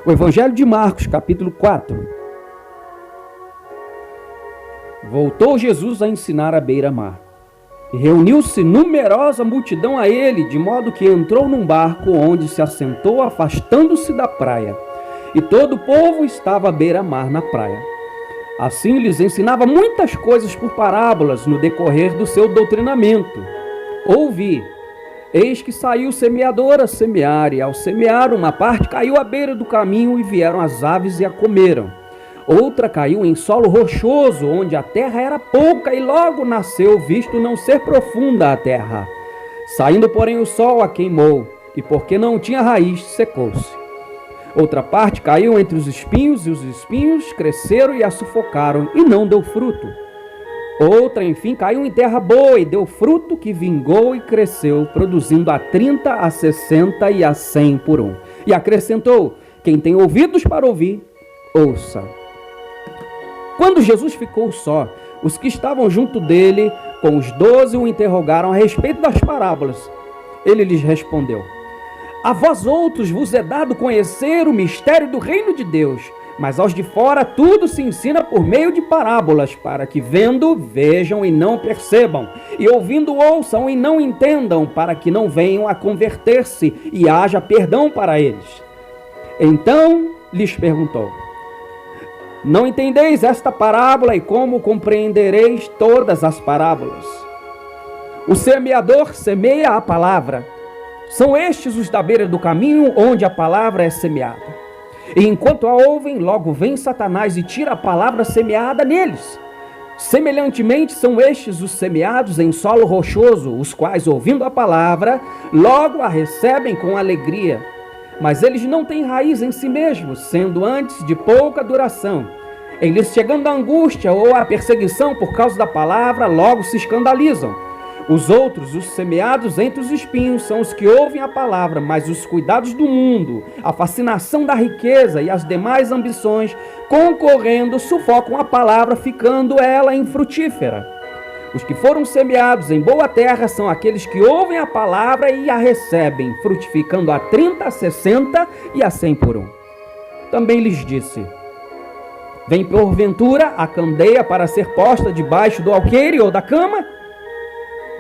O Evangelho de Marcos, capítulo 4. Voltou Jesus a ensinar à beira-mar. E reuniu-se numerosa multidão a ele, de modo que entrou num barco onde se assentou, afastando-se da praia. E todo o povo estava à beira-mar na praia. Assim lhes ensinava muitas coisas por parábolas no decorrer do seu doutrinamento. Ouvi, eis que saiu o semeador a semear, e ao semear uma parte caiu à beira do caminho, e vieram as aves e a comeram. Outra caiu em solo rochoso, onde a terra era pouca, e logo nasceu, visto não ser profunda a terra. Saindo, porém, o sol a queimou, e porque não tinha raiz, secou-se. Outra parte caiu entre os espinhos, e os espinhos cresceram e a sufocaram, e não deu fruto. Outra, enfim, caiu em terra boa, e deu fruto que vingou e cresceu, produzindo a 30, a 60 e a 100 por um. E acrescentou: quem tem ouvidos para ouvir, ouça. Quando Jesus ficou só, os que estavam junto dele, com os 12, o interrogaram a respeito das parábolas. Ele lhes respondeu: a vós outros vos é dado conhecer o mistério do reino de Deus, mas aos de fora tudo se ensina por meio de parábolas, para que vendo, vejam e não percebam, e ouvindo, ouçam e não entendam, para que não venham a converter-se e haja perdão para eles. Então lhes perguntou: não entendeis esta parábola, e como compreendereis todas as parábolas? O semeador semeia a palavra. São estes os da beira do caminho, onde a palavra é semeada. E enquanto a ouvem, logo vem Satanás e tira a palavra semeada neles. Semelhantemente, são estes os semeados em solo rochoso, os quais, ouvindo a palavra, logo a recebem com alegria. Mas eles não têm raiz em si mesmos, sendo antes de pouca duração. Em lhes chegando a angústia ou a perseguição por causa da palavra, logo se escandalizam. Os outros, os semeados entre os espinhos, são os que ouvem a palavra, mas os cuidados do mundo, a fascinação da riqueza e as demais ambições, concorrendo, sufocam a palavra, ficando ela infrutífera. Os que foram semeados em boa terra são aqueles que ouvem a palavra e a recebem, frutificando a 30, a 60 e a 100 por um. Também lhes disse: vem porventura a candeia para ser posta debaixo do alqueire ou da cama?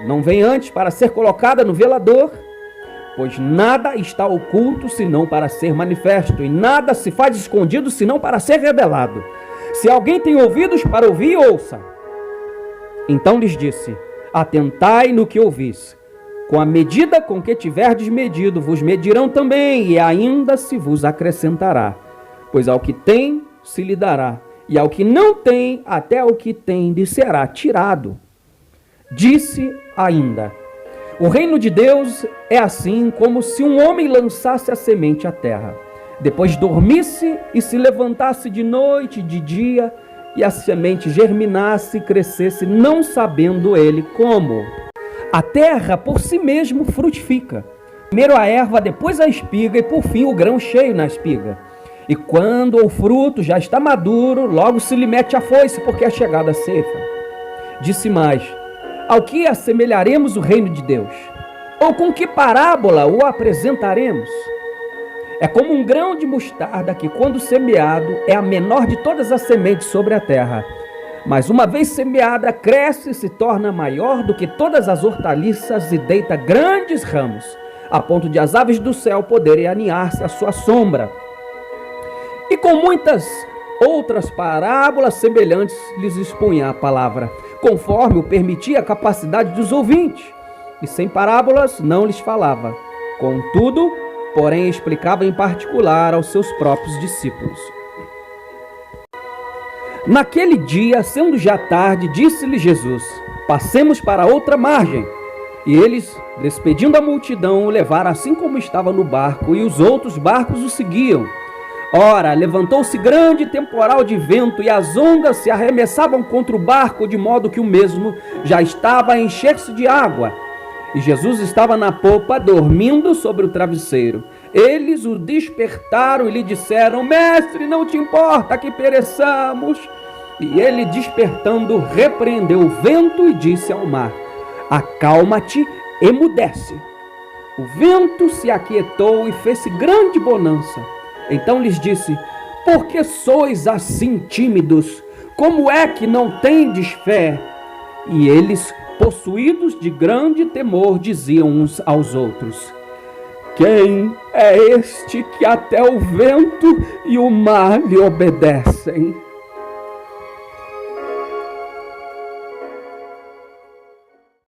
Não vem antes para ser colocada no velador? Pois nada está oculto senão para ser manifesto, e nada se faz escondido senão para ser revelado. Se alguém tem ouvidos para ouvir, ouça. Então lhes disse: atentai no que ouvis. Com a medida com que tiverdes medido, vos medirão também, e ainda se vos acrescentará. Pois ao que tem, se lhe dará, e ao que não tem, até o que tem lhe será tirado. Disse ainda: o reino de Deus é assim como se um homem lançasse a semente à terra, depois dormisse e se levantasse de noite e de dia, e a semente germinasse e crescesse, não sabendo ele como. A terra por si mesmo frutifica. Primeiro a erva, depois a espiga, e por fim o grão cheio na espiga. E quando o fruto já está maduro, logo se lhe mete a foice, porque é chegada a ceifa. Disse mais: ao que assemelharemos o reino de Deus? Ou com que parábola o apresentaremos? É como um grão de mostarda que, quando semeado, é a menor de todas as sementes sobre a terra. Mas uma vez semeada, cresce e se torna maior do que todas as hortaliças e deita grandes ramos, a ponto de as aves do céu poderem aninhar-se à sua sombra. E com muitas outras parábolas semelhantes lhes expunha a palavra, conforme o permitia a capacidade dos ouvintes. E sem parábolas não lhes falava. Contudo, porém, explicava em particular aos seus próprios discípulos. Naquele dia, sendo já tarde, disse-lhe Jesus: passemos para outra margem. E eles, despedindo a multidão, o levaram assim como estava no barco, e os outros barcos o seguiam. Ora, levantou-se grande temporal de vento, e as ondas se arremessavam contra o barco, de modo que o mesmo já estava a encher-se de água. E Jesus estava na popa, dormindo sobre o travesseiro. Eles o despertaram e lhe disseram: mestre, não te importa que pereçamos? E ele, despertando, repreendeu o vento e disse ao mar: acalma-te, emudece. O vento se aquietou e fez-se grande bonança. Então lhes disse: por que sois assim tímidos? Como é que não tendes fé? E eles, possuídos de grande temor, diziam uns aos outros: quem é este que até o vento e o mar lhe obedecem?